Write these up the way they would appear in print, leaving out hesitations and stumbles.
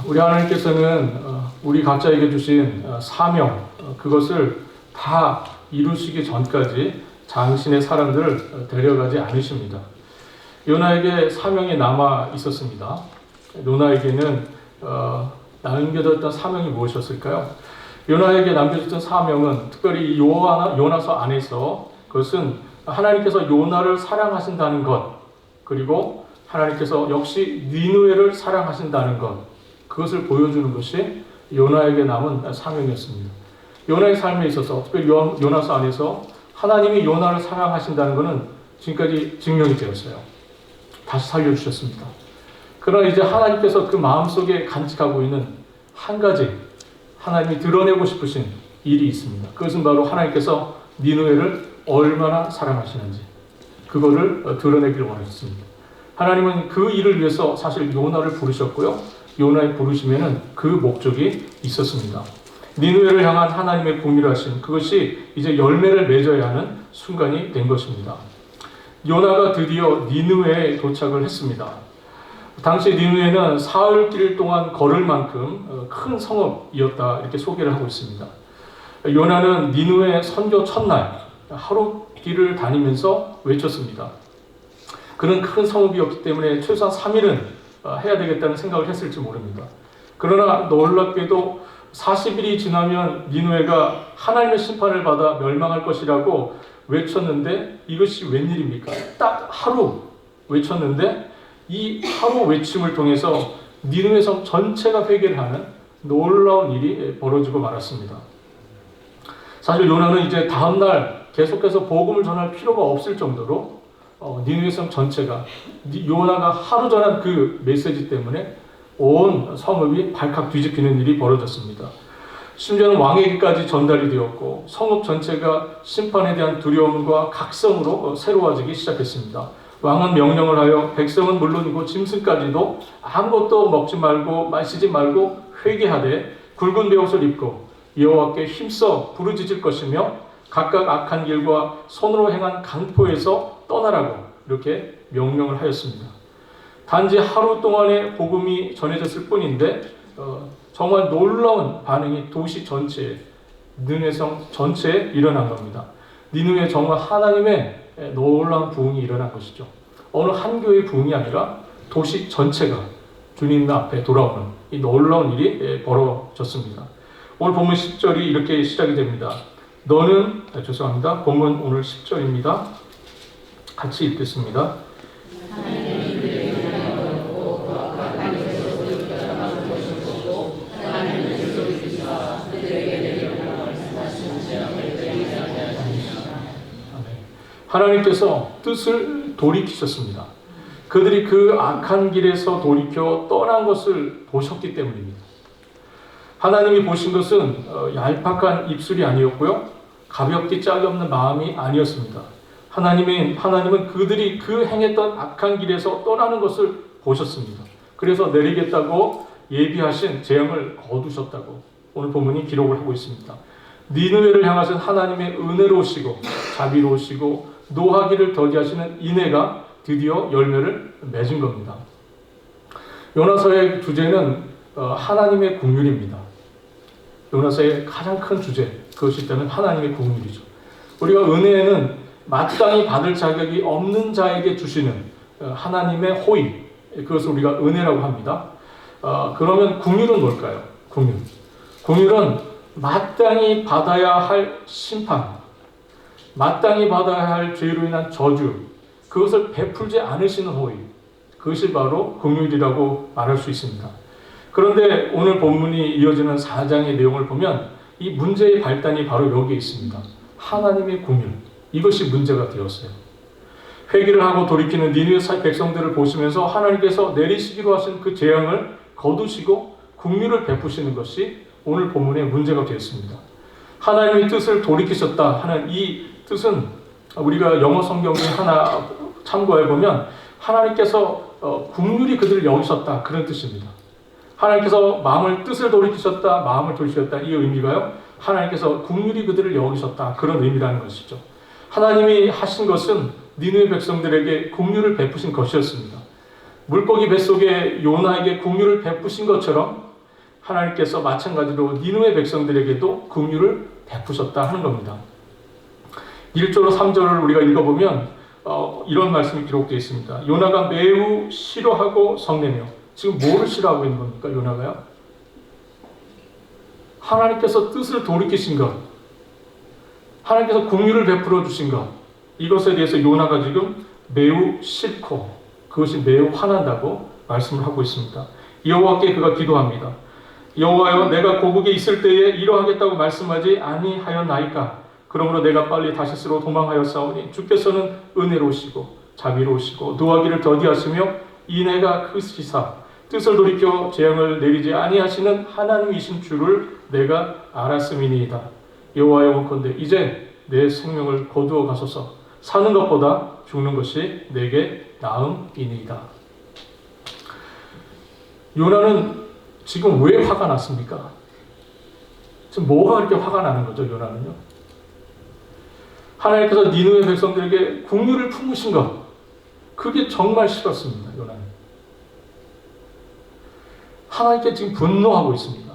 우리 하나님께서는 우리 각자에게 주신 사명, 그것을 다 이루시기 전까지 당신의 사람들을 데려가지 않으십니다. 요나에게 사명이 남아 있었습니다. 요나에게는 남겨졌던 사명이 무엇이었을까요? 요나에게 남겨졌던 사명은 특별히 요나서 안에서 그것은 하나님께서 요나를 사랑하신다는 것, 그리고 하나님께서 역시 니느웨를 사랑하신다는 것, 그것을 보여주는 것이 요나에게 남은 사명이었습니다. 요나의 삶에 있어서 특별히 요나서 안에서 하나님이 요나를 사랑하신다는 것은 지금까지 증명이 되었어요. 다시 살려주셨습니다. 그러나 이제 하나님께서 그 마음속에 간직하고 있는 한 가지 하나님이 드러내고 싶으신 일이 있습니다. 그것은 바로 하나님께서 니느웨를 얼마나 사랑하시는지 그거를 드러내기를 원하셨습니다. 하나님은 그 일을 위해서 사실 요나를 부르셨고요. 요나의 부르심에는 그 목적이 있었습니다. 니느웨를 향한 하나님의 궁일하심, 그것이 이제 열매를 맺어야 하는 순간이 된 것입니다. 요나가 드디어 니느웨에 도착을 했습니다. 당시 니느웨는 사흘길 동안 걸을 만큼 큰 성읍이었다, 이렇게 소개를 하고 있습니다. 요나는 니느웨 선교 첫날 하루 길을 다니면서 외쳤습니다. 그는 큰 성읍이었기 때문에 최소한 3일은 해야 되겠다는 생각을 했을지 모릅니다. 그러나 놀랍게도 40일이 지나면 니느웨가 하나님의 심판을 받아 멸망할 것이라고 외쳤는데 이것이 웬일입니까? 딱 하루 외쳤는데 이 하루 외침을 통해서 니느웨 성 전체가 회개를 하는 놀라운 일이 벌어지고 말았습니다. 사실 요나는 이제 다음날 계속해서 복음을 전할 필요가 없을 정도로 니느웨 성 전체가 요나가 하루 전한 그 메시지 때문에 온 성읍이 발칵 뒤집히는 일이 벌어졌습니다. 심지어는 왕에게까지 전달이 되었고 성읍 전체가 심판에 대한 두려움과 각성으로 새로워지기 시작했습니다. 왕은 명령을 하여 백성은 물론이고 짐승까지도 아무것도 먹지 말고 마시지 말고 회개하되 굵은 베옷을 입고 여호와께 힘써 부르짖을 것이며 각각 악한 길과 손으로 행한 강포에서 떠나라고 이렇게 명령을 하였습니다. 단지 하루 동안의 복음이 전해졌을 뿐인데 정말 놀라운 반응이 도시 전체에, 니느웨성 전체에 일어난 겁니다. 니느웨에 정말 하나님의 놀라운 부흥이 일어난 것이죠. 어느 한 교회의 부흥이 아니라 도시 전체가 주님 앞에 돌아오는 이 놀라운 일이 벌어졌습니다. 오늘 본문 10절이 이렇게 시작이 됩니다. 너는, 죄송합니다. 본문 오늘 10절입니다. 같이 읽겠습니다. 하나님께서 뜻을 돌이키셨습니다. 그들이 그 악한 길에서 돌이켜 떠난 것을 보셨기 때문입니다. 하나님이 보신 것은 얄팍한 입술이 아니었고요. 가볍게 짝이 없는 마음이 아니었습니다. 하나님은 그들이 그 행했던 악한 길에서 떠나는 것을 보셨습니다. 그래서 내리겠다고 예비하신 재앙을 거두셨다고 오늘 본문이 기록을 하고 있습니다. 니느웨를 향하신 하나님의 은혜로우시고 자비로우시고 노하기를 더디하시는 인애가 드디어 열매를 맺은 겁니다. 요나서의 주제는 하나님의 긍휼입니다. 요나서의 가장 큰 주제, 그것이 있다면 하나님의 긍휼이죠. 우리가 은혜는 마땅히 받을 자격이 없는 자에게 주시는 하나님의 호의, 그것을 우리가 은혜라고 합니다. 그러면 긍휼은 뭘까요? 긍휼은 마땅히 받아야 할 심판, 마땅히 받아야 할 죄로 인한 저주, 그것을 베풀지 않으시는 호의, 그것이 바로 긍휼이라고 말할 수 있습니다. 그런데 오늘 본문이 이어지는 4장의 내용을 보면 이 문제의 발단이 바로 여기에 있습니다. 하나님의 긍휼, 이것이 문제가 되었어요. 회개를 하고 돌이키는 니느웨 백성들을 보시면서 하나님께서 내리시기로 하신 그 재앙을 거두시고 긍휼을 베푸시는 것이 오늘 본문의 문제가 되었습니다. 하나님의 뜻을 돌이키셨다 하는 이 뜻은 우리가 영어 성경 중 하나 참고해보면 하나님께서 긍휼히 그들을 여기셨다, 그런 뜻입니다. 하나님께서 뜻을 돌이키셨다, 마음을 돌이키셨다, 이 의미가요, 하나님께서 긍휼히 그들을 여기셨다, 그런 의미라는 것이죠. 하나님이 하신 것은 니느웨 백성들에게 긍휼을 베푸신 것이었습니다. 물고기 뱃속에 요나에게 긍휼을 베푸신 것처럼 하나님께서 마찬가지로 니느웨 백성들에게도 긍휼을 베푸셨다 하는 겁니다. 1절로 3절을 우리가 읽어보면 이런 말씀이 기록되어 있습니다. 요나가 매우 싫어하고 성내며. 지금 뭐를 싫어하고 있는 겁니까? 요나가요? 하나님께서 뜻을 돌이키신 것, 하나님께서 긍휼을 베풀어 주신 것, 이것에 대해서 요나가 지금 매우 싫고 그것이 매우 화난다고 말씀을 하고 있습니다. 여호와께 그가 기도합니다. 여호와여, 내가 고국에 있을 때에 이러하겠다고 말씀하지 아니하였나이까? 그러므로 내가 빨리 다시스로 도망하였사오니 주께서는 은혜로우시고 자비로우시고 노하기를 더디하시며 인애가 크시사 뜻을 돌이켜 재앙을 내리지 아니하시는 하나님이신 줄을 내가 알았음이니이다. 여호와여, 원컨대 이제 내 생명을 거두어 가소서. 사는 것보다 죽는 것이 내게 나음이니이다. 요나는 지금 왜 화가 났습니까? 지금 뭐가 그렇게 화가 나는 거죠, 요나는요? 하나님께서 니느웨 백성들에게 긍휼을 품으신 것, 그게 정말 싫었습니다, 요나는. 하나님께 지금 분노하고 있습니다.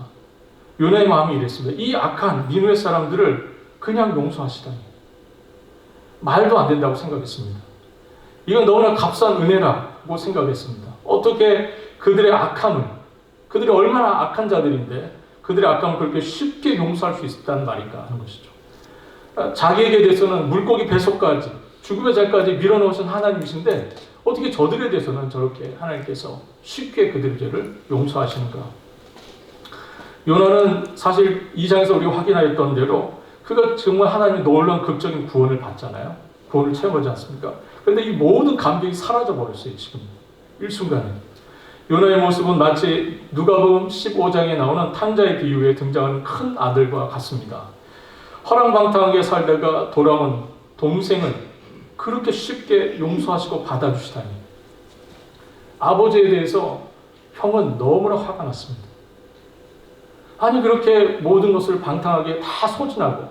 요나의 마음이 이랬습니다. 이 악한 니느웨 사람들을 그냥 용서하시다니. 말도 안 된다고 생각했습니다. 이건 너무나 값싼 은혜라고 생각했습니다. 어떻게 그들의 악함을, 그들이 얼마나 악한 자들인데 그들의 악함을 그렇게 쉽게 용서할 수 있다는 말인가 하는 것이죠. 자기에게 대해서는 물고기 뱃속까지 죽음의 자리까지 밀어넣으신 하나님이신데 어떻게 저들에 대해서는 저렇게 하나님께서 쉽게 그들의 죄를 용서하시는가. 요나는 사실 2장에서 우리가 확인하였던 대로 그가 정말 하나님의 놀라운 극적인 구원을 받잖아요. 구원을 체험하지 않습니까? 그런데 이 모든 감격이 사라져버렸어요. 지금 일순간에. 요나의 모습은 마치 누가복음 15장에 나오는 탕자의 비유에 등장하는 큰 아들과 같습니다. 허랑방탕하게 살다가 돌아온 동생을 그렇게 쉽게 용서하시고 받아주시다니. 아버지에 대해서 형은 너무나 화가 났습니다. 아니 그렇게 모든 것을 방탕하게 다 소진하고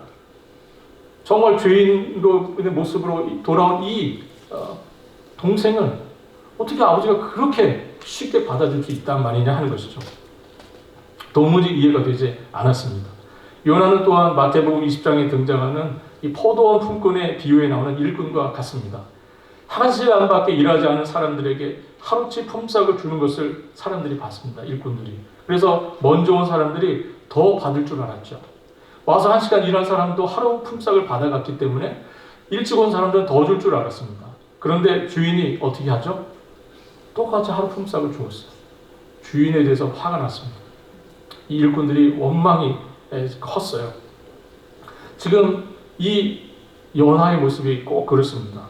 정말 죄인의 모습으로 돌아온 이 동생을 어떻게 아버지가 그렇게 쉽게 받아줄 수 있단 말이냐 하는 것이죠. 도무지 이해가 되지 않았습니다. 요나는 또한 마태복음 20장에 등장하는 이 포도원 품꾼의 비유에 나오는 일꾼과 같습니다. 한 시간밖에 일하지 않은 사람들에게 하루치 품삯을 주는 것을 사람들이 봤습니다. 일꾼들이. 그래서 먼저 온 사람들이 더 받을 줄 알았죠. 와서 한 시간 일한 사람도 하루 품삯을 받아갔기 때문에 일찍 온 사람들은 더 줄 줄 알았습니다. 그런데 주인이 어떻게 하죠? 똑같이 하루 품삯을 주었어요. 주인에 대해서 화가 났습니다. 이 일꾼들이 원망이 컸어요. 지금 이 요나의 모습이 꼭 그렇습니다.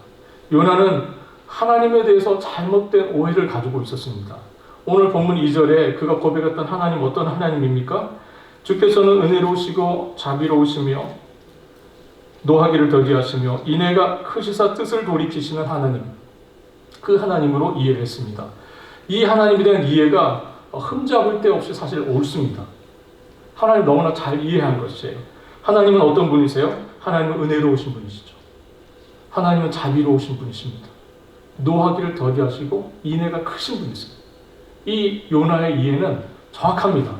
요나는 하나님에 대해서 잘못된 오해를 가지고 있었습니다. 오늘 본문 2절에 그가 고백했던 하나님 어떤 하나님입니까? 주께서는 은혜로우시고 자비로우시며 노하기를 더디하시며 인애가 크시사 뜻을 돌이키시는 하나님, 그 하나님으로 이해를 했습니다. 이 하나님에 대한 이해가 흠잡을 데 없이 사실 옳습니다. 하나님 너무나 잘 이해한 것이에요. 하나님은 어떤 분이세요? 하나님은 은혜로우신 분이시죠. 하나님은 자비로우신 분이십니다. 노하기를 더디하시고 인애가 크신 분이세요. 이 요나의 이해는 정확합니다.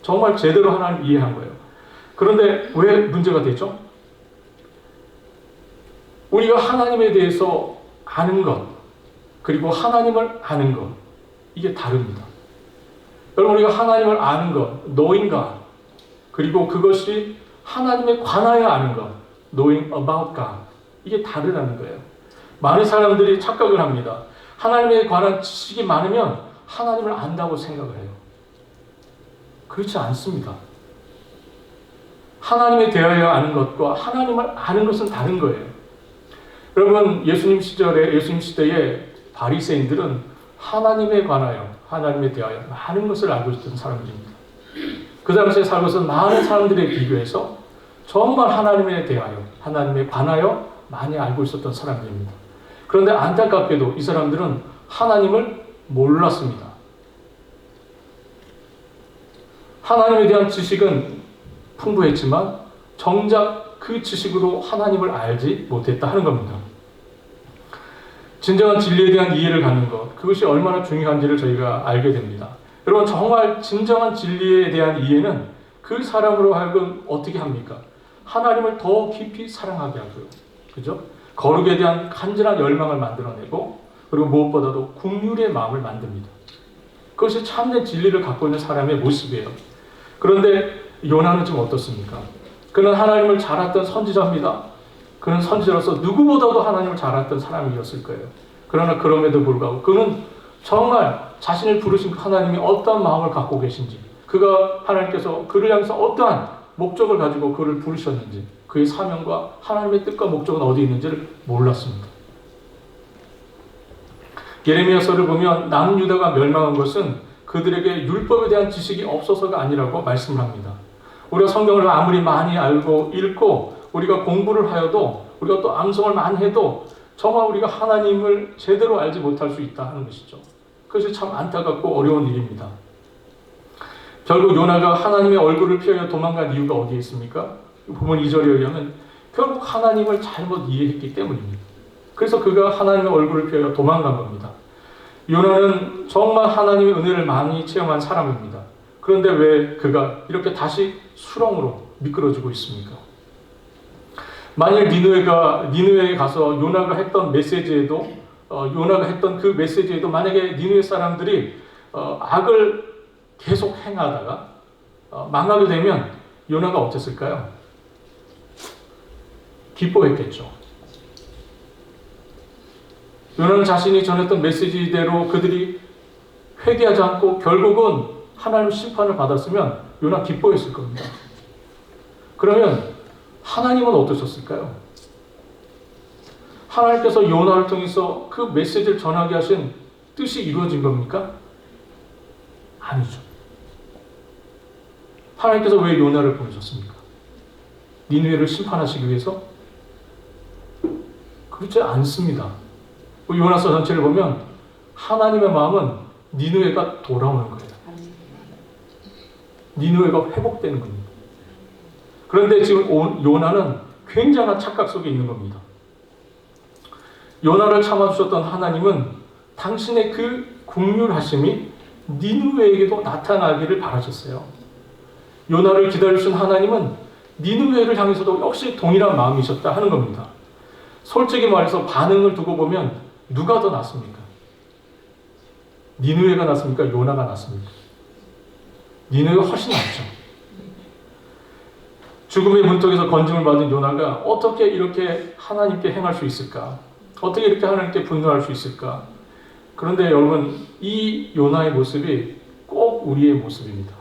정말 제대로 하나님 이해한 거예요. 그런데 왜 문제가 되죠? 우리가 하나님에 대해서 아는 것, 그리고 하나님을 아는 것, 이게 다릅니다. 여러분, 우리가 하나님을 아는 것, knowing God, 그리고 그것이 하나님에 관하여 아는 것, knowing about God, 이게 다르다는 거예요. 많은 사람들이 착각을 합니다. 하나님에 관한 지식이 많으면 하나님을 안다고 생각을 해요. 그렇지 않습니다. 하나님에 대하여 아는 것과 하나님을 아는 것은 다른 거예요. 여러분, 예수님 시대에 바리새인들은 하나님에 관하여, 하나님에 대하여 많은 것을 알고 있던 사람들입니다. 그 당시에 살고 있던 많은 사람들에 비교해서 정말 하나님에 대하여, 하나님에 관하여 많이 알고 있었던 사람들입니다. 그런데 안타깝게도 이 사람들은 하나님을 몰랐습니다. 하나님에 대한 지식은 풍부했지만 정작 그 지식으로 하나님을 알지 못했다 하는 겁니다. 진정한 진리에 대한 이해를 갖는 것, 그것이 얼마나 중요한지를 저희가 알게 됩니다. 여러분, 정말 진정한 진리에 대한 이해는 그 사람으로 하여금 어떻게 합니까? 하나님을 더 깊이 사랑하게 하고요. 그죠? 거룩에 대한 간절한 열망을 만들어내고, 그리고 무엇보다도 긍휼의 마음을 만듭니다. 그것이 참된 진리를 갖고 있는 사람의 모습이에요. 그런데 요나는 지금 어떻습니까? 그는 하나님을 잘 알았던 선지자입니다. 그는 선지자로서 누구보다도 하나님을 잘 알았던 사람이었을 거예요. 그러나 그럼에도 불구하고 그는 정말 자신을 부르신 하나님이 어떠한 마음을 갖고 계신지, 그가 하나님께서 그를 향해서 어떠한 목적을 가지고 그를 부르셨는지, 그의 사명과 하나님의 뜻과 목적은 어디 있는지를 몰랐습니다. 예레미야서를 보면 남유다가 멸망한 것은 그들에게 율법에 대한 지식이 없어서가 아니라고 말씀을 합니다. 우리가 성경을 아무리 많이 알고 읽고 우리가 공부를 하여도, 우리가 또 암송을 많이 해도 정말 우리가 하나님을 제대로 알지 못할 수 있다 하는 것이죠. 그것이 참 안타깝고 어려운 일입니다. 결국 요나가 하나님의 얼굴을 피하여 도망간 이유가 어디에 있습니까? 본문 2절에 의하면 결국 하나님을 잘못 이해했기 때문입니다. 그래서 그가 하나님의 얼굴을 피하여 도망간 겁니다. 요나는 정말 하나님의 은혜를 많이 체험한 사람입니다. 그런데 왜 그가 이렇게 다시 수렁으로 미끄러지고 있습니까? 만일 니느웨에 가서 요나가 했던 메시지에도, 요나가 했던 그 메시지에도 만약에 니느웨 사람들이 악을 계속 행하다가 망하게 되면 요나가 어땠을까요? 기뻐했겠죠. 요나는 자신이 전했던 메시지대로 그들이 회개하지 않고 결국은 하나님의 심판을 받았으면 요나 기뻐했을 겁니다. 그러면 하나님은 어떠셨을까요? 하나님께서 요나를 통해서 그 메시지를 전하게 하신 뜻이 이루어진 겁니까? 아니죠. 하나님께서 왜 요나를 보내셨습니까? 니느웨를 심판하시기 위해서? 그렇지 않습니다. 요나서 전체를 보면 하나님의 마음은 니느웨가 돌아오는 거예요. 니느웨가 회복되는 겁니다. 그런데 지금 요나는 굉장한 착각 속에 있는 겁니다. 요나를 참아주셨던 하나님은 당신의 그 긍휼하심이 니느웨에게도 나타나기를 바라셨어요. 요나를 기다리신 하나님은 니느웨를 향해서도 역시 동일한 마음이셨다 하는 겁니다. 솔직히 말해서 반응을 두고 보면 누가 더 낫습니까? 니느웨가 낫습니까? 요나가 낫습니까? 니느웨가 훨씬 낫죠. 죽음의 문턱에서 건짐을 받은 요나가 어떻게 이렇게 하나님께 행할 수 있을까? 어떻게 이렇게 하나님께 분노할 수 있을까? 그런데 여러분, 이 요나의 모습이 꼭 우리의 모습입니다.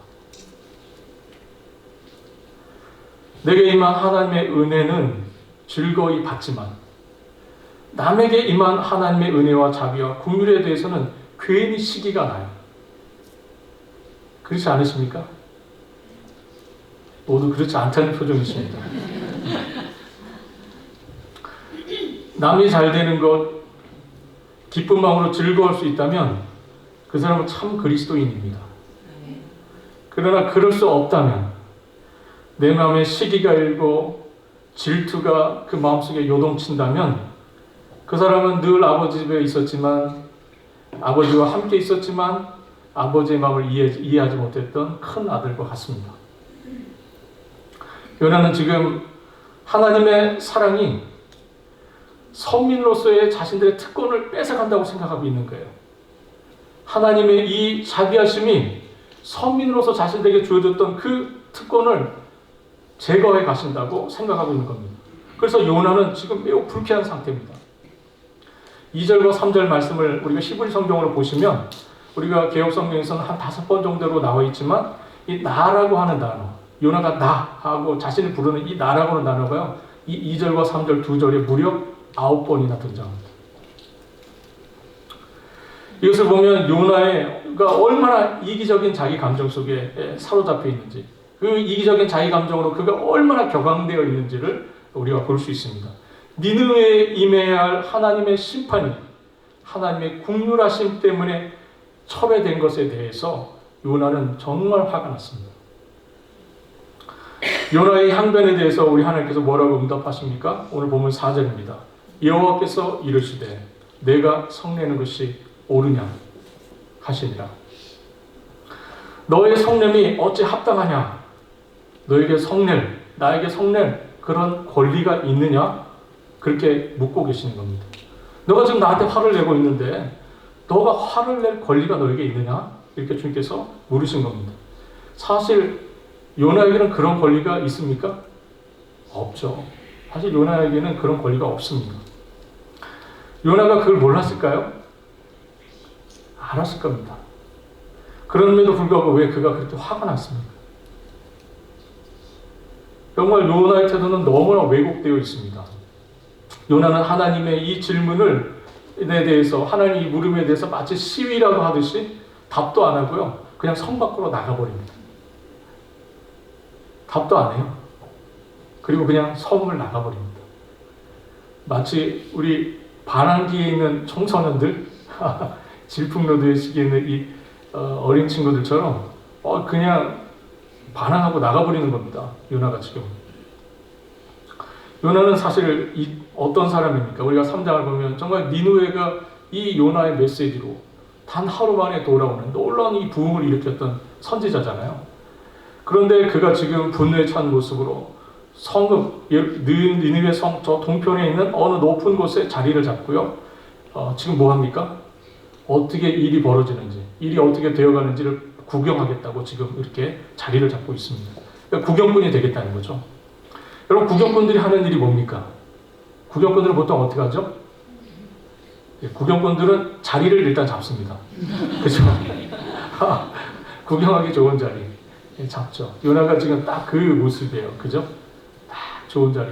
내게 임한 하나님의 은혜는 즐거이 받지만 남에게 임한 하나님의 은혜와 자비와 긍휼에 대해서는 괜히 시기가 나요. 그렇지 않으십니까? 모두 그렇지 않다는 표정이십니다. 남이 잘 되는 것, 기쁜 마음으로 즐거울 수 있다면 그 사람은 참 그리스도인입니다. 그러나 그럴 수 없다면, 내 마음에 시기가 일고 질투가 그 마음속에 요동친다면 그 사람은 늘 아버지 집에 있었지만, 아버지와 함께 있었지만 아버지의 마음을 이해하지 못했던 큰 아들과 같습니다. 요나는 지금 하나님의 사랑이 선민으로서의 자신들의 특권을 뺏어간다고 생각하고 있는 거예요. 하나님의 이 자비하심이 선민으로서 자신들에게 주어졌던 그 특권을 제거해 가신다고 생각하고 있는 겁니다. 그래서 요나는 지금 매우 불쾌한 상태입니다. 2절과 3절 말씀을 우리가 히브리 성경으로 보시면, 우리가 개역 성경에서는 한 5번 정도로 나와 있지만 이 나라고 하는 단어, 요나가 나 하고 자신을 부르는 이 나라고 하는 단어가요, 이 2절과 3절 두 절에 무려 9번이나 등장합니다. 이것을 보면 요나가 얼마나 이기적인 자기 감정 속에 사로잡혀 있는지, 그 이기적인 자기 감정으로 그가 얼마나 격앙되어 있는지를 우리가 볼 수 있습니다. 니느웨에 임해야 할 하나님의 심판이 하나님의 긍휼하심 때문에 첩외된 것에 대해서 요나는 정말 화가 났습니다. 요나의 항변에 대해서 우리 하나님께서 뭐라고 응답하십니까? 오늘 보면 4절입니다. 여호와께서 이르시되 내가 성내는 것이 옳으냐 하시니라. 너의 성냄이 어찌 합당하냐? 너에게 성낼, 나에게 성낼 그런 권리가 있느냐? 그렇게 묻고 계시는 겁니다. 너가 지금 나한테 화를 내고 있는데 너가 화를 낼 권리가 너에게 있느냐? 이렇게 주님께서 물으신 겁니다. 사실 요나에게는 그런 권리가 있습니까? 없죠. 사실 요나에게는 그런 권리가 없습니다. 요나가 그걸 몰랐을까요? 알았을 겁니다. 그럼에도 불구하고 왜 그가 그렇게 화가 났습니까? 정말 요나의 태도는 너무나 왜곡되어 있습니다. 요나는 하나님의 이 질문에 대해서, 하나님의 이 물음에 대해서 마치 시위라고 하듯이 답도 안 하고요. 그냥 성 밖으로 나가버립니다. 답도 안 해요. 그리고 그냥 성을 나가버립니다. 마치 우리 반항기에 있는 청소년들, 질풍노도의 시기에 있는 이 어린 친구들처럼 그냥 반항하고 나가버리는 겁니다. 요나가 지금. 요나는 사실 어떤 사람입니까? 우리가 3장을 보면 정말 니느웨가 이 요나의 메시지로 단 하루 만에 돌아오는 놀라운 이 부흥을 일으켰던 선지자잖아요. 그런데 그가 지금 분노에 찬 모습으로 니느웨 성 저 동편에 있는 어느 높은 곳에 자리를 잡고요. 지금 뭐 합니까? 어떻게 일이 벌어지는지, 일이 어떻게 되어가는지를 구경하겠다고 지금 이렇게 자리를 잡고 있습니다. 그러니까 구경꾼이 되겠다는 거죠. 여러분, 구경꾼들이 하는 일이 뭡니까? 구경꾼들은 보통 어떻게 하죠? 구경꾼들은 자리를 일단 잡습니다. 그죠? 구경하기 좋은 자리 잡죠. 요나가 지금 딱 그 모습이에요. 그죠? 딱 좋은 자리,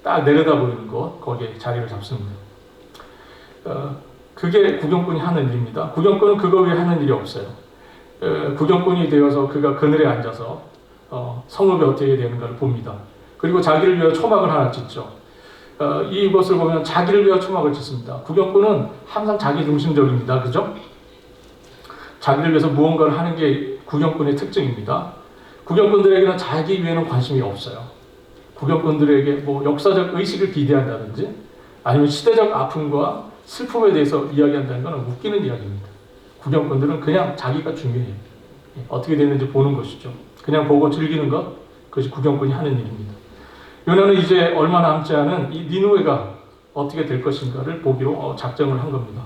딱 내려다 보이는 곳, 거기에 자리를 잡습니다. 그게 구경꾼이 하는 일입니다. 구경꾼은 그거 외에 하는 일이 없어요. 구경꾼이 되어서 그가 그늘에 앉아서 성읍이 어떻게 되는가를 봅니다. 그리고 자기를 위하여 초막을 하나 짓죠. 이것을 보면 자기를 위하여 초막을 짓습니다. 구경꾼은 항상 자기 중심적입니다. 그죠? 자기를 위해서 무언가를 하는 게 구경꾼의 특징입니다. 구경꾼들에게는 자기 위에는 관심이 없어요. 구경꾼들에게 뭐 역사적 의식을 기대한다든지 아니면 시대적 아픔과 슬픔에 대해서 이야기한다는 것은 웃기는 이야기입니다. 구경꾼들은 그냥 자기가 중요해요. 어떻게 되는지 보는 것이죠. 그냥 보고 즐기는 것, 그것이 구경꾼이 하는 일입니다. 요나는 이제 얼마 남지 않은 이 니느웨가 어떻게 될 것인가를 보기로 작정을 한 겁니다.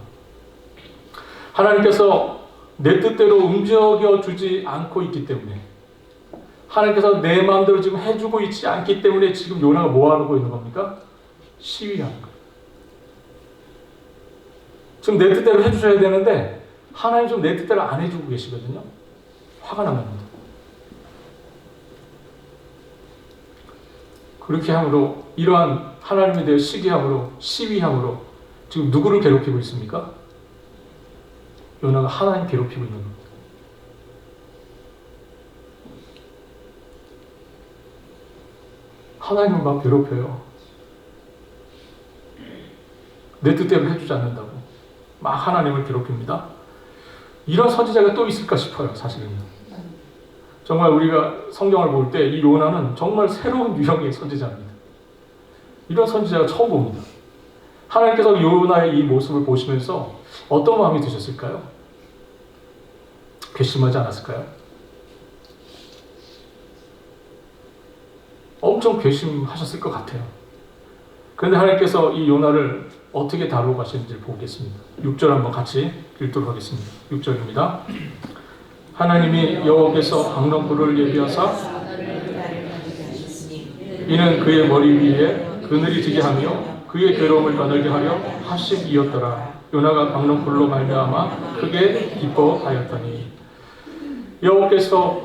하나님께서 내 뜻대로 움직여 주지 않고 있기 때문에, 하나님께서 내 마음대로 지금 해주고 있지 않기 때문에 지금 요나가 뭐 하고 있는 겁니까? 시위하는 거예요. 지금 내 뜻대로 해주셔야 되는데 하나님 좀 내 뜻대로 안 해주고 계시거든요. 화가 납니다. 그렇게 함으로, 이러한 하나님에 대해 시기함으로, 시위함으로 지금 누구를 괴롭히고 있습니까? 요나가 하나님 괴롭히고 있는 겁니다. 하나님을 막 괴롭혀요. 내 뜻대로 해주지 않는다고 막 하나님을 괴롭힙니다. 이런 선지자가 또 있을까 싶어요. 사실은 정말 우리가 성경을 볼 때 이 요나는 정말 새로운 유형의 선지자입니다. 이런 선지자가 처음 봅니다. 하나님께서 요나의 이 모습을 보시면서 어떤 마음이 드셨을까요? 괘씸하지 않았을까요? 엄청 괘씸하셨을 것 같아요. 그런데 하나님께서 이 요나를 어떻게 다루고 가시는지 보겠습니다. 6절 한번 같이 읽도록 하겠습니다. 6절입니다. 하나님이 여호와께서 박농불을 예비하사 이는 그의 머리 위에 그늘이 지게 하며 그의 괴로움을 가늘게 하려 하심이었더라. 요나가 박농불로 말미암아 크게 기뻐하였더니, 여호와께서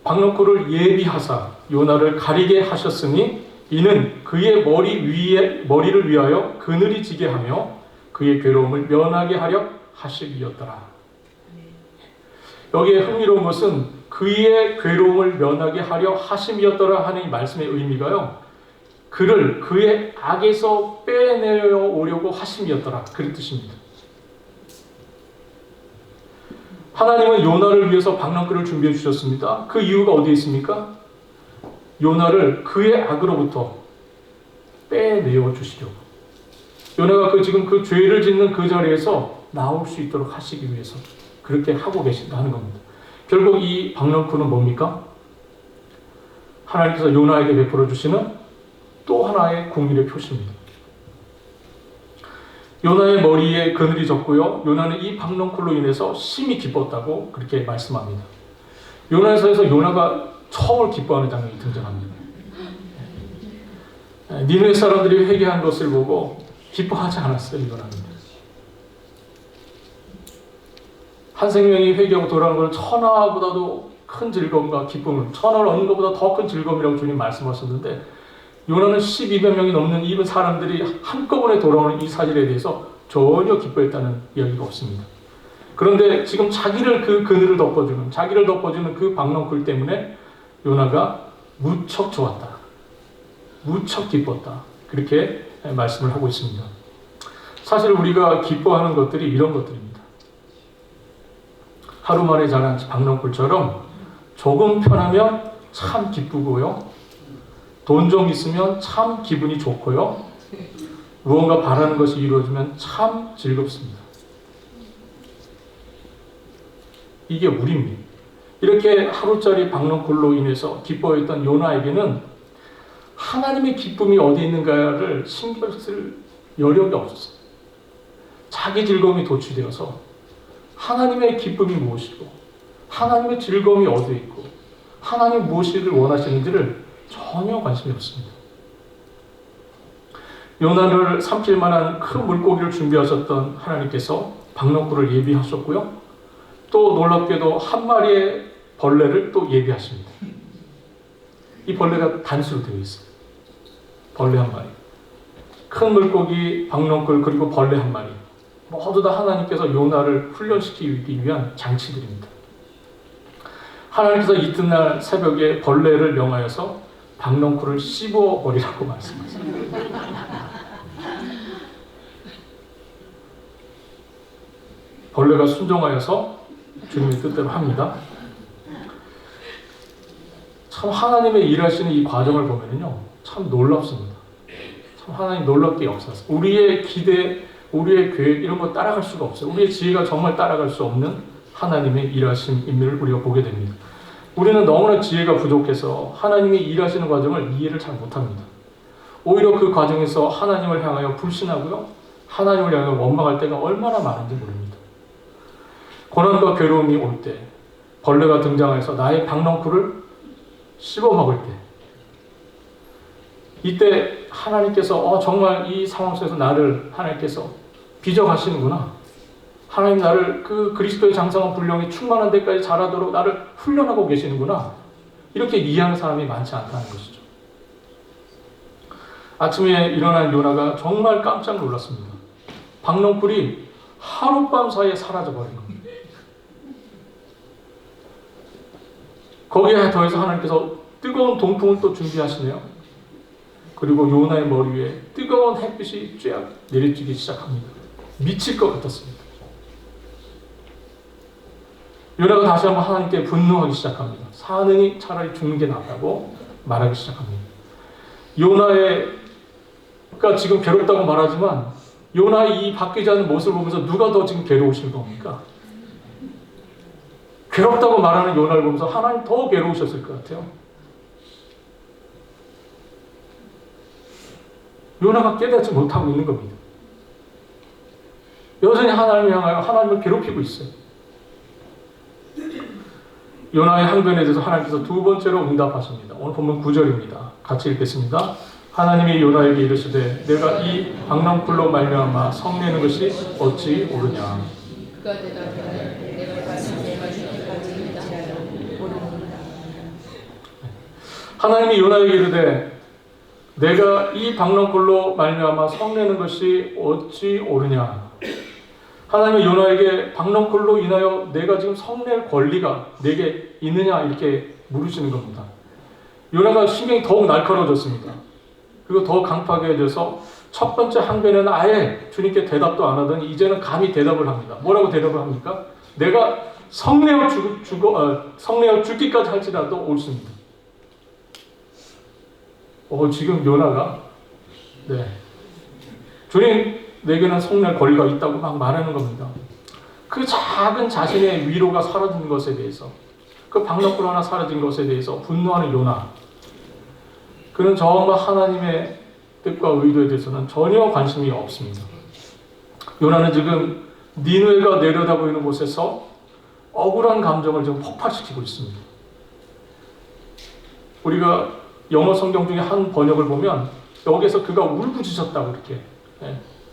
박농불을 예비하사 요나를 가리게 하셨으니 이는 그의 머리를 위하여 그늘이 지게 하며 그의 괴로움을 면하게 하려 하심이었더라. 여기에 흥미로운 것은 그의 괴로움을 면하게 하려 하심이었더라 하는 이 말씀의 의미가요, 그를 그의 악에서 빼내어 오려고 하심이었더라, 그런 뜻입니다. 하나님은 요나를 위해서 박랑끌을 준비해 주셨습니다. 그 이유가 어디에 있습니까? 요나를 그의 악으로부터 빼내어 주시려고. 요나가 지금 그 죄를 짓는 그 자리에서 나올 수 있도록 하시기 위해서 그렇게 하고 계신다 하는 겁니다. 결국 이 박넝쿨은 뭡니까? 하나님께서 요나에게 베풀어 주시는 또 하나의 국민의 표시입니다. 요나의 머리에 그늘이 졌고요. 요나는 이 박넝쿨로 인해서 심히 기뻤다고 그렇게 말씀합니다. 요나서에서 요나가 처음 기뻐하는 장면이 등장합니다. 니느웨 사람들이 회개한 것을 보고 기뻐하지 않았어요. 요나는. 한 생명이 회개하고 돌아오는 것은 천하보다도 큰 즐거움과 기쁨을, 천하를 얻는 것보다 더 큰 즐거움이라고 주님 말씀하셨는데 요나는 12만 명이 넘는 이 사람들이 한꺼번에 돌아오는 이 사실에 대해서 전혀 기뻐했다는 이야기가 없습니다. 그런데 지금 자기를 그 그늘을 덮어주는, 자기를 덮어주는 그 박넝쿨 때문에 요나가 무척 좋았다. 무척 기뻤다. 그렇게 말씀을 하고 있습니다. 사실 우리가 기뻐하는 것들이 이런 것들입니다. 하루 만에 자란 박넝쿨처럼 조금 편하면 참 기쁘고요. 돈 좀 있으면 참 기분이 좋고요. 무언가 바라는 것이 이루어지면 참 즐겁습니다. 이게 우리입니다. 이렇게 하루짜리 박넝쿨로 인해서 기뻐했던 요나에게는 하나님의 기쁨이 어디 있는가를 신경 쓸 여력이 없었어요. 자기 즐거움이 도취되어서 하나님의 기쁨이 무엇이고 하나님의 즐거움이 어디에 있고 하나님이 무엇을 원하시는지를 전혀 관심이 없습니다. 요나를 삼킬 만한 큰 물고기를 준비하셨던 하나님께서 박넝쿨을 예비하셨고요. 또 놀랍게도 한 마리의 벌레를 또 예비하십니다. 이 벌레가 단수로 되어 있어요. 벌레 한 마리. 큰 물고기, 박넝쿨, 그리고 벌레 한 마리. 모두 다 하나님께서 요나를 훈련시키기 위한 장치들입니다. 하나님께서 이튿날 새벽에 벌레를 명하여서 박넝쿨을 씹어버리라고 말씀하십니다. 벌레가 순종하여서 주님의 뜻대로 합니다. 참 하나님의 일하시는 이 과정을 보면요, 참 놀랍습니다. 참 하나님 놀랍게 역사하세요. 우리의 기대, 우리의 계획 이런 거 따라갈 수가 없어요. 우리의 지혜가 정말 따라갈 수 없는 하나님의 일하심임을 우리가 보게 됩니다. 우리는 너무나 지혜가 부족해서 하나님이 일하시는 과정을 이해를 잘 못합니다. 오히려 그 과정에서 하나님을 향하여 불신하고요, 하나님을 향하여 원망할 때가 얼마나 많은지 모릅니다. 고난과 괴로움이 올 때, 벌레가 등장해서 나의 박넝쿨을 씹어먹을 때, 이때 하나님께서 정말 이 상황 속에서 나를 하나님께서 빚어가시는구나. 하나님 나를 그 그리스도의 장성한 분량이 충만한 데까지 자라도록 나를 훈련하고 계시는구나. 이렇게 이해하는 사람이 많지 않다는 것이죠. 아침에 일어난 요나가 정말 깜짝 놀랐습니다. 박넝쿨이 하룻밤 사이에 사라져버린 겁니다. 거기에 더해서 하나님께서 뜨거운 동풍을 또 준비하시네요. 그리고 요나의 머리 위에 뜨거운 햇빛이 쫙 내리쬐기 시작합니다. 미칠 것 같았습니다. 요나가 다시 한번 하나님께 분노하기 시작합니다. 사느니 차라리 죽는 게 낫다고 말하기 시작합니다. 요나가 지금 괴롭다고 말하지만 요나의 이 바뀌지 않는 모습을 보면서 누가 더 지금 괴로우신 겁니까? 괴롭다고 말하는 요나를 보면서 하나님 더 괴로우셨을 것 같아요. 요나가 깨닫지 못하고 있는 겁니다. 여전히 하나님을 향하여 하나님을 괴롭히고 있어요. 요나의 항변에 대해서 하나님께서 두 번째로 응답하십니다. 오늘 본문 9절입니다. 같이 읽겠습니다. 하나님이 요나에게 이르시되 내가 이 박넝쿨로 말미암아 성내는 것이 어찌 옳으냐. 하나님이 요나에게 이르되 내가 이 박넝쿨로 말미암아 성내는 것이 어찌 옳으냐. 하나님은 요나에게 박넝쿨로 인하여 내가 지금 성낼 권리가 내게 있느냐 이렇게 물으시는 겁니다. 요나가 신경이 더욱 날카로워졌습니다. 그리고 더 강팍해져서 첫 번째 항변에는 아예 주님께 대답도 안 하더니 이제는 감히 대답을 합니다. 뭐라고 대답을 합니까? 내가 성내어 죽기까지 할지라도 옳습니다. 지금 요나가 주님, 내게는 성낼 권리가 있다고 막 말하는 겁니다. 그 작은 자신의 위로가 사라진 것에 대해서, 그 박너쿨 하나 사라진 것에 대해서 분노하는 요나. 그는 정말 하나님의 뜻과 의도에 대해서는 전혀 관심이 없습니다. 요나는 지금 니느웨가 내려다보이는 곳에서 억울한 감정을 지금 폭발시키고 있습니다. 우리가 영어 성경 중에 한 번역을 보면 여기에서 그가 울부짖었다고 이렇게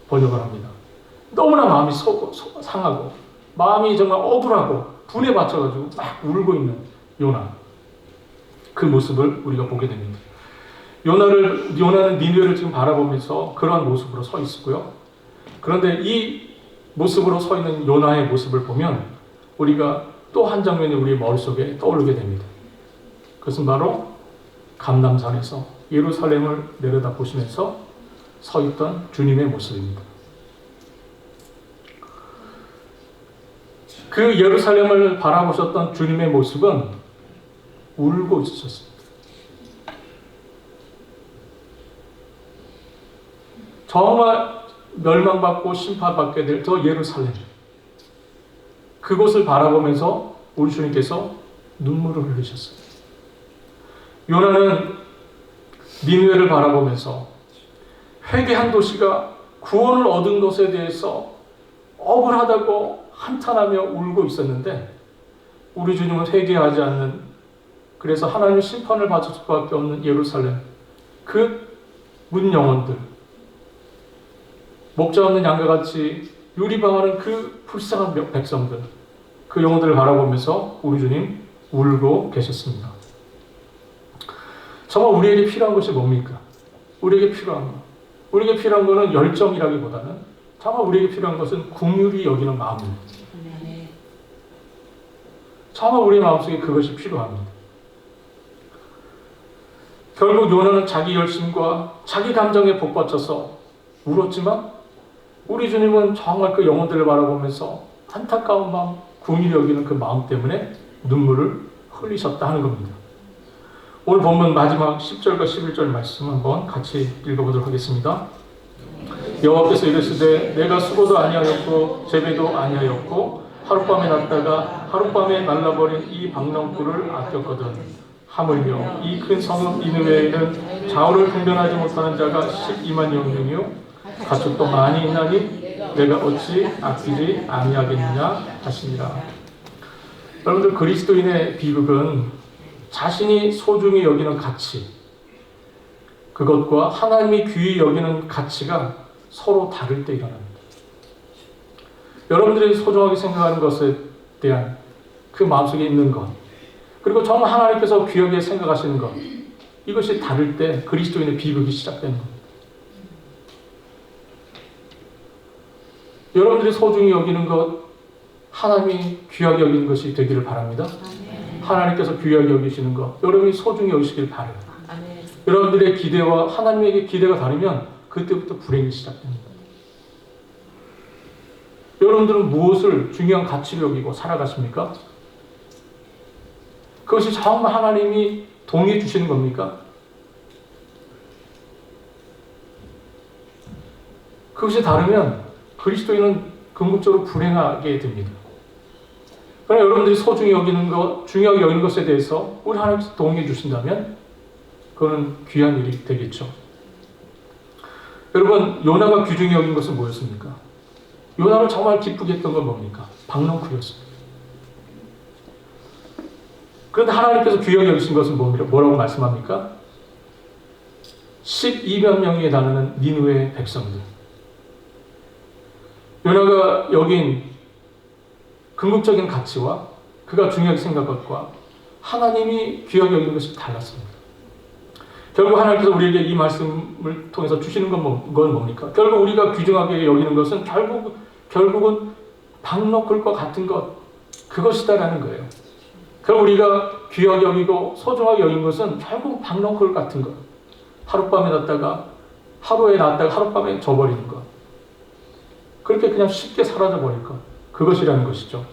번역을 합니다. 너무나 마음이 상하고 마음이 정말 억울하고 분에 받쳐가지고 막 울고 있는 요나. 그 모습을 우리가 보게 됩니다. 요나는 니느웨를 지금 바라보면서 그러한 모습으로 서 있고요. 그런데 이 모습으로 서 있는 요나의 모습을 보면 우리가 또 한 장면이 우리의 머릿속에 떠오르게 됩니다. 그것은 바로 감람산에서 예루살렘을 내려다 보시면서 서 있던 주님의 모습입니다. 그 예루살렘을 바라보셨던 주님의 모습은 울고 있으셨습니다. 정말 멸망받고 심판받게 될 저 예루살렘, 그곳을 바라보면서 우리 주님께서 눈물을 흘리셨어요. 요나는 니느웨를 바라보면서 회개한 도시가 구원을 얻은 것에 대해서 억울하다고 한탄하며 울고 있었는데, 우리 주님은 회개하지 않는, 그래서 하나님의 심판을 받을 수밖에 없는 예루살렘, 그 문 영혼들, 목자 없는 양과 같이 유리방하는 그 불쌍한 백성들, 그 영혼들을 바라보면서 우리 주님 울고 계셨습니다. 정말 우리에게 필요한 것이 뭡니까? 우리에게 필요한 것은 열정이라기보다는 정말 우리에게 필요한 것은 긍휼히 여기는 마음입니다. 정말 우리의 마음속에 그것이 필요합니다. 결국 요나는 자기 열심과 자기 감정에 복받쳐서 울었지만 우리 주님은 정말 그 영혼들을 바라보면서 안타까운 마음, 긍휼히 여기는 그 마음 때문에 눈물을 흘리셨다 하는 겁니다. 오늘 본문 마지막 10절과 11절 말씀 한번 같이 읽어보도록 하겠습니다. 여호와께서 이르시되 내가 수고도 아니하였고 재배도 아니하였고 하룻밤에 났다가 하룻밤에 날라버린 이 박넝쿨을 아꼈거든. 하물며 이 큰 성읍 니느웨에는 좌우를 분별하지 못하는 자가 12만 영명이요 가축도 많이 있나니 내가 어찌 아끼지 아니하겠느냐 하시니라. 여러분들, 그리스도인의 비극은 자신이 소중히 여기는 가치, 그것과 하나님이 귀히 여기는 가치가 서로 다를 때 일어납니다. 여러분들이 소중하게 생각하는 것에 대한 그 마음속에 있는 것, 그리고 정말 하나님께서 귀하게 생각하시는 것, 이것이 다를 때 그리스도인의 비극이 시작되는 겁니다. 여러분들이 소중히 여기는 것, 하나님이 귀하게 여기는 것이 되기를 바랍니다. 하나님께서 귀하게 여기시는 것, 여러분이 소중히 여기시길 바라요. 여러분들의 기대와 하나님에게 기대가 다르면 그때부터 불행이 시작됩니다. 여러분들은 무엇을 중요한 가치로 여기고 살아가십니까? 그것이 정말 하나님이 동의해 주시는 겁니까? 그것이 다르면 그리스도인은 궁극적으로 불행하게 됩니다. 그러나 여러분들이 소중히 여기는 것, 중요하게 여기는 것에 대해서 우리 하나님께서 동의해 주신다면 그거는 귀한 일이 되겠죠. 여러분, 요나가 귀중히 여긴 것은 뭐였습니까? 요나를 정말 기쁘게 했던 건 뭡니까? 박넝쿨이었습니다. 그런데 하나님께서 귀하게 여기신 것은 뭐라고 말씀합니까? 12만 명에 달하는 니느웨 백성들. 요나가 여긴 궁극적인 가치와 그가 중요하게 생각한 것과 하나님이 귀하게 여기는 것이 달랐습니다. 결국 하나님께서 우리에게 이 말씀을 통해서 주시는 건 뭡니까? 결국 우리가 귀중하게 여기는 것은 결국은 박너쿨과 같은 것, 그것이다라는 거예요. 결국 우리가 귀하게 여기고 소중하게 여긴 것은 결국 박너쿨 같은 것, 하룻밤에 났다가 하루에 났다가 하룻밤에 져버리는 것, 그렇게 그냥 쉽게 사라져버릴 것, 그것이라는 것이죠.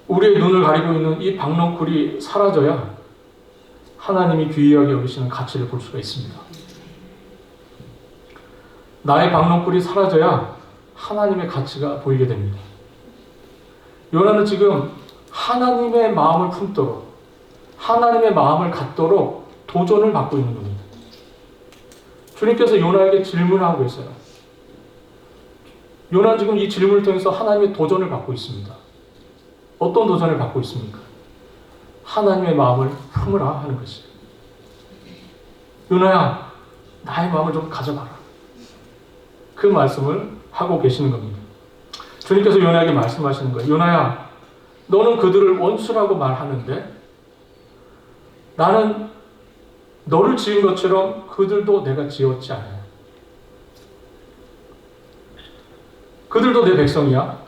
우리의 눈을 가리고 있는 이 박너쿨이 사라져야 하나님이 귀하게 여기시는 가치를 볼 수가 있습니다. 나의 박농불이 사라져야 하나님의 가치가 보이게 됩니다. 요나는 지금 하나님의 마음을 품도록, 하나님의 마음을 갖도록 도전을 받고 있는 겁니다. 주님께서 요나에게 질문을 하고 계세요. 요나는 지금 이 질문을 통해서 하나님의 도전을 받고 있습니다. 어떤 도전을 받고 있습니까? 하나님의 마음을 품으라 하는 것이에요. 요나야, 나의 마음을 좀 가져가라. 그 말씀을 하고 계시는 겁니다. 주님께서 요나에게 말씀하시는 거예요. 요나야, 너는 그들을 원수라고 말하는데 나는 너를 지은 것처럼 그들도 내가 지었지 않아요. 그들도 내 백성이야.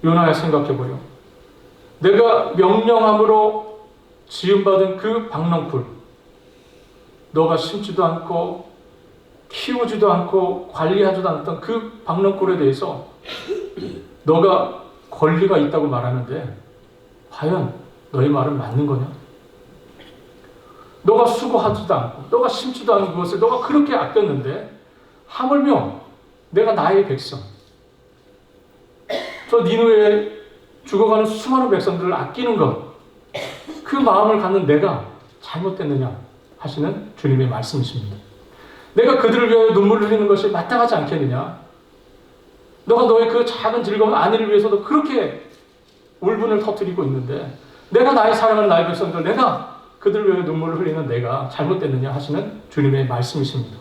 요나야, 생각해보려. 내가 명령함으로 지음받은 그 박농풀, 너가 심지도 않고 키우지도 않고 관리하지도 않았던 그 박농풀에 대해서 너가 권리가 있다고 말하는데 과연 너의 말은 맞는 거냐? 너가 수고하지도 않고 너가 심지도 않은 그것을 너가 그렇게 아꼈는데 하물며 내가 나의 백성, 저 니누에 죽어가는 수많은 백성들을 아끼는 것, 그 마음을 갖는 내가 잘못됐느냐 하시는 주님의 말씀이십니다. 내가 그들을 위하여 눈물을 흘리는 것이 마땅하지 않겠느냐? 너가 너의 그 작은 즐거운 아내를 위해서도 그렇게 울분을 터뜨리고 있는데 내가 나의 사랑하는 나의 백성들, 내가 그들을 위하여 눈물을 흘리는 내가 잘못됐느냐 하시는 주님의 말씀이십니다.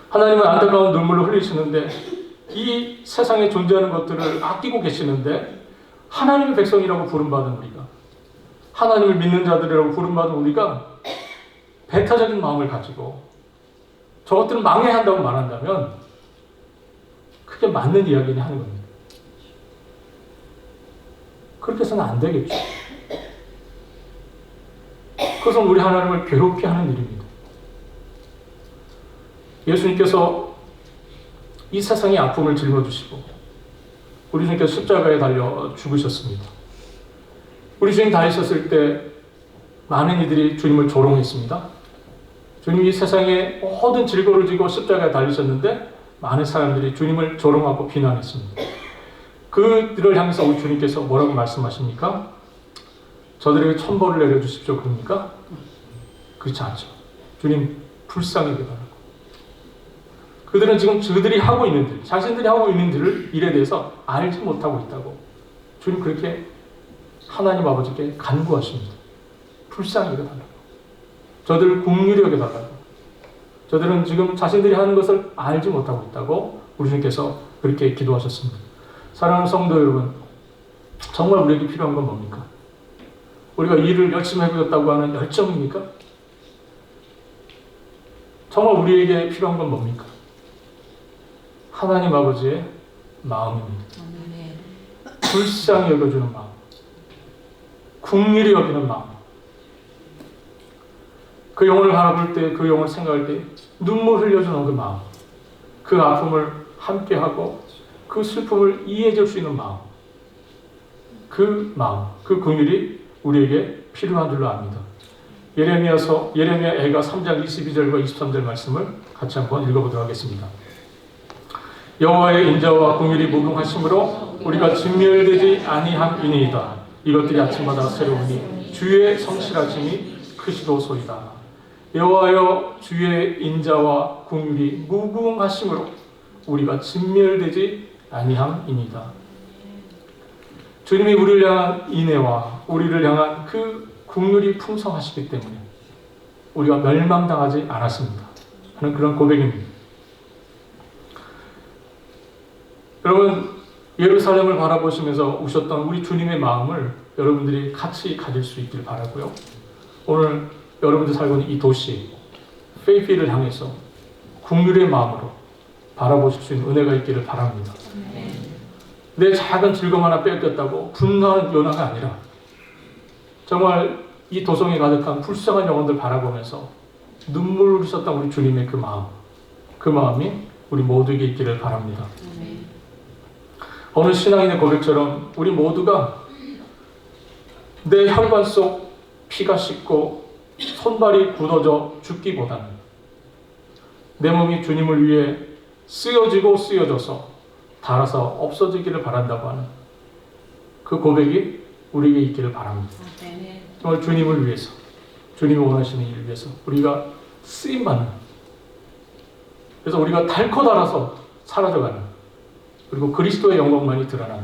하나님은 안타까운 눈물을 흘리시는데 이 세상에 존재하는 것들을 아끼고 계시는데 하나님의 백성이라고 부름받은 우리가, 하나님을 믿는 자들이라고 부름받은 우리가 배타적인 마음을 가지고 저것들은 망해야 한다고 말한다면 그게 맞는 이야기냐 하는 겁니다. 그렇게 해서는 안 되겠죠. 그것은 우리 하나님을 괴롭게 하는 일입니다. 예수님께서 이 세상의 아픔을 짊어지시고 우리 주님께서 십자가에 달려 죽으셨습니다. 우리 주님 다니셨을 때 많은 이들이 주님을 조롱했습니다. 주님이 이 세상에 모든 질고를 지고 십자가에 달리셨는데 많은 사람들이 주님을 조롱하고 비난했습니다. 그들을 향해서 우리 주님께서 뭐라고 말씀하십니까? 저들에게 천벌을 내려주십시오 그럽니까? 그렇지 않죠. 주님 불쌍히 여겨달라고. 그들은 지금 저들이 하고 있는 일, 자신들이 하고 있는 일에 대해서 알지 못하고 있다고 주님 그렇게 하나님 아버지께 간구하십니다. 불쌍히 여겨달라고. 저들을 긍휼히 여겨달라고. 저들은 지금 자신들이 하는 것을 알지 못하고 있다고 우리 주님께서 그렇게 기도하셨습니다. 사랑하는 성도 여러분, 정말 우리에게 필요한 건 뭡니까? 우리가 일을 열심히 해보겠다고 하는 열정입니까? 정말 우리에게 필요한 건 뭡니까? 하나님 아버지의 마음입니다. 불쌍히 여겨주는 마음, 긍휼히 여기는 마음. 그 영혼을 바라볼 때, 그 영혼을 생각할 때 눈물 흘려주는 그 마음, 그 아픔을 함께하고 그 슬픔을 이해해 줄 수 있는 마음, 그 마음, 그 긍휼이 우리에게 필요한 줄로 압니다. 예레미야 애가 3장 22절과 23절 말씀을 같이 한번 읽어보도록 하겠습니다. 여호와의 인자와 긍휼이 무궁하심으로 우리가 진멸되지 아니함이니이다. 이것들이 아침마다 새로우니 주의 성실하심이 크시도소이다. 여호와여, 주의 인자와 긍휼이 무궁하심으로 우리가 진멸되지 아니함이니이다. 주님이 우리를 향한 인애와 우리를 향한 그 긍휼이 풍성하시기 때문에 우리가 멸망당하지 않았습니다 하는 그런 고백입니다. 여러분, 예루살렘을 바라보시면서 우셨던 우리 주님의 마음을 여러분들이 같이 가질 수 있길 바라고요. 오늘 여러분들 살고 있는 이 도시 페이피를 향해서 긍휼의 마음으로 바라보실 수 있는 은혜가 있기를 바랍니다. 내 작은 즐거움 하나 뺏겼다고 분노하는 요나가 아니라 정말 이 도성에 가득한 불쌍한 영혼들 바라보면서 눈물을 흘리셨던 우리 주님의 그 마음, 그 마음이 우리 모두에게 있기를 바랍니다. 어느 신앙인의 고백처럼 우리 모두가 내 혈관 속 피가 씻고 손발이 굳어져 죽기보다는 내 몸이 주님을 위해 쓰여지고 쓰여져서 닳아서 없어지기를 바란다고 하는 그 고백이 우리에게 있기를 바랍니다. 정말 주님을 위해서, 주님이 원하시는 일을 위해서 우리가 쓰임받는, 그래서 우리가 닳고 닳아서 사라져가는, 그리고 그리스도의 영광만이 드러나는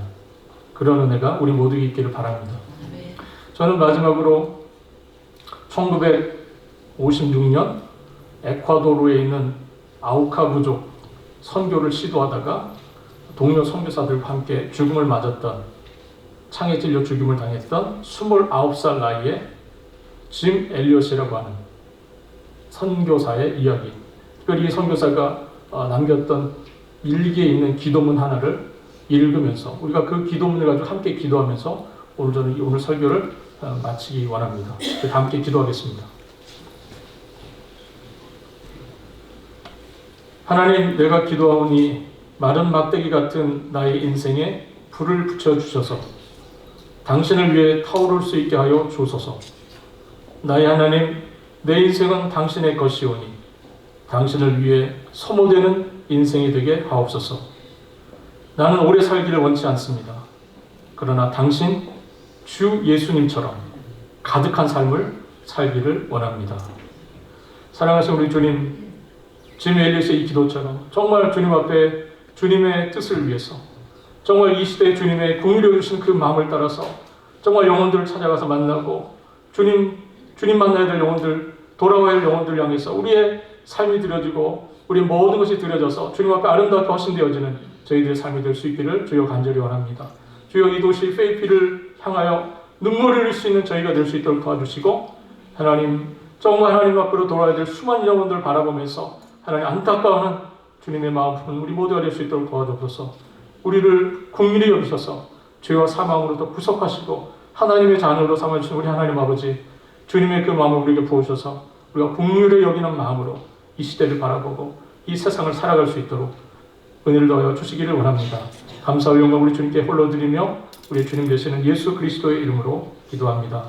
그런 은혜가 우리 모두에게 있기를 바랍니다. 저는 마지막으로 1956년 에콰도르에 있는 아우카 부족 선교를 시도하다가 동료 선교사들과 함께 죽음을 맞았던, 창에 찔려 죽임을 당했던 29살 나이에 짐 엘리엇이라고 하는 선교사의 이야기, 특별히 이 선교사가 남겼던 일기에 있는 기도문 하나를 읽으면서 우리가 그 기도문을 가지고 함께 기도하면서 저는 오늘 설교를 마치기 원합니다. 함께 기도하겠습니다. 하나님, 내가 기도하오니 마른 막대기 같은 나의 인생에 불을 붙여주셔서 당신을 위해 타오를 수 있게 하여 주소서. 나의 하나님, 내 인생은 당신의 것이오니 당신을 위해 소모되는 인생이 되게 하옵소서. 나는 오래 살기를 원치 않습니다. 그러나 당신 주 예수님처럼 가득한 삶을 살기를 원합니다. 사랑하신 우리 주님, 짐 엘리엇의 이 기도처럼 정말 주님 앞에 주님의 뜻을 위해서, 정말 이 시대에 주님의 긍휼히 여기신 그 마음을 따라서 정말 영혼들을 찾아가서 만나고 주님 만나야 될 영혼들, 돌아와야 할 영혼들을 향해서 우리의 삶이 드려지고 우리 모든 것이 드려져서 주님 앞에 아름답게 헌신되어지는 저희들의 삶이 될 수 있기를 주여 간절히 원합니다. 주여 이 도시 페이피를 향하여 눈물을 흘릴 수 있는 저희가 될 수 있도록 도와주시고, 하나님 정말 하나님 앞으로 돌아야 될 수많은 영혼들을 바라보면서 하나님 안타까워하는 주님의 마음 품은 우리 모두가 될 수 있도록 도와주옵소서. 우리를 긍휼히 여기셔서 죄와 사망으로부터 구속하시고 하나님의 자녀로 삼아주신 우리 하나님 아버지, 주님의 그 마음을 우리에게 부으셔서 우리가 긍휼히 여기는 마음으로 이 시대를 바라보고 이 세상을 살아갈 수 있도록 은혜를 더하여 주시기를 원합니다. 감사와 영광 우리 주님께 홀로 드리며 우리 주님 되시는 예수 그리스도의 이름으로 기도합니다.